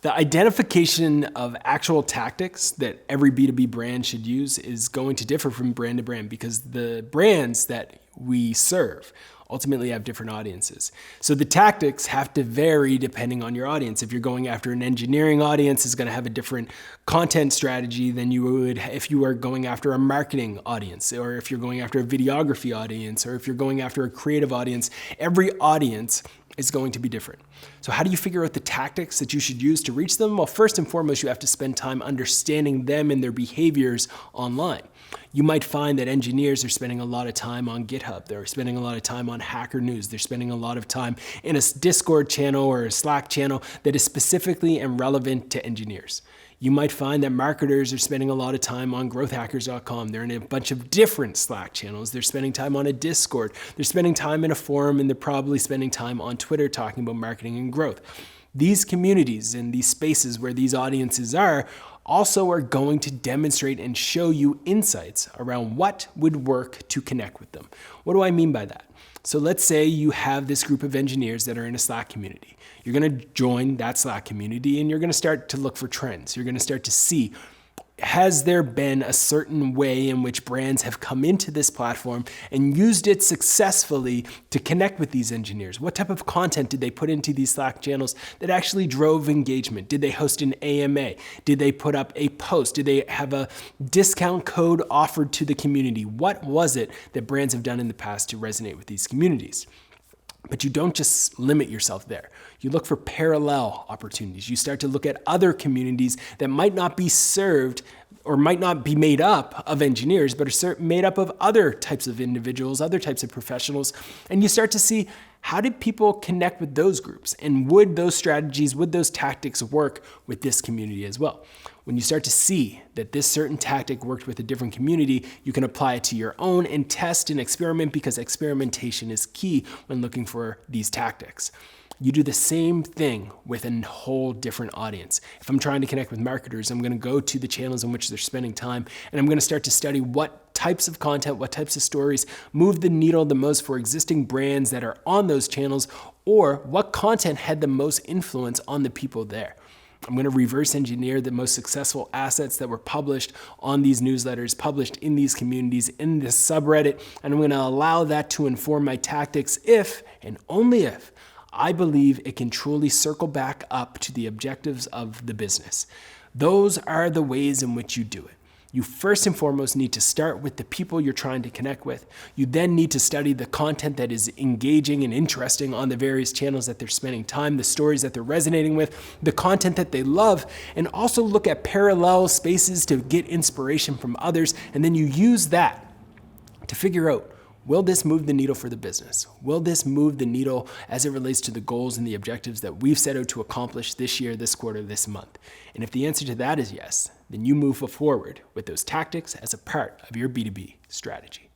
The identification of actual tactics that every B2B brand should use is going to differ from brand to brand because the brands that we serve ultimately have different audiences. So the tactics have to vary depending on your audience. If you're going after an engineering audience, it's going to have a different content strategy than you would if you are going after a marketing audience, or if you're going after a videography audience, or if you're going after a creative audience. Every audience is going to be different. So how do you figure out the tactics that you should use to reach them? Well, first and foremost, you have to spend time understanding them and their behaviors online. You might find that engineers are spending a lot of time on GitHub. They're spending a lot of time on Hacker News. They're spending a lot of time in a Discord channel or a Slack channel that is specifically and relevant to engineers. You might find that marketers are spending a lot of time on growthhackers.com. They're in a bunch of different Slack channels. They're spending time on a Discord. They're spending time in a forum, and they're probably spending time on Twitter talking about marketing and growth. These communities and these spaces where these audiences are also are going to demonstrate and show you insights around what would work to connect with them. What do I mean by that? So let's say you have this group of engineers that are in a Slack community. You're going to join that Slack community and you're going to start to look for trends. You're going to start to see, has there been a certain way in which brands have come into this platform and used it successfully to connect with these engineers? What type of content did they put into these Slack channels that actually drove engagement? Did they host an AMA? Did they put up a post? Did they have a discount code offered to the community? What was it that brands have done in the past to resonate with these communities? But you don't just limit yourself there. You look for parallel opportunities. You start to look at other communities that might not be served or might not be made up of engineers, but are made up of other types of individuals, other types of professionals. And you start to see, how did people connect with those groups? And would those strategies, would those tactics work with this community as well? When you start to see that this certain tactic worked with a different community, you can apply it to your own and test and experiment, because experimentation is key when looking for these tactics. You do the same thing with a whole different audience. If I'm trying to connect with marketers, I'm going to go to the channels in which they're spending time, and I'm going to start to study what types of content, what types of stories move the needle the most for existing brands that are on those channels, or what content had the most influence on the people there. I'm going to reverse engineer the most successful assets that were published on these newsletters, published in these communities, in this subreddit, and I'm going to allow that to inform my tactics if, and only if, I believe it can truly circle back up to the objectives of the business. Those are the ways in which you do it. You first and foremost need to start with the people you're trying to connect with. You then need to study the content that is engaging and interesting on the various channels that they're spending time, the stories that they're resonating with, the content that they love, and also look at parallel spaces to get inspiration from others. And then you use that to figure out, will this move the needle for the business? Will this move the needle as it relates to the goals and the objectives that we've set out to accomplish this year, this quarter, this month? And if the answer to that is yes, then you move forward with those tactics as a part of your B2B strategy.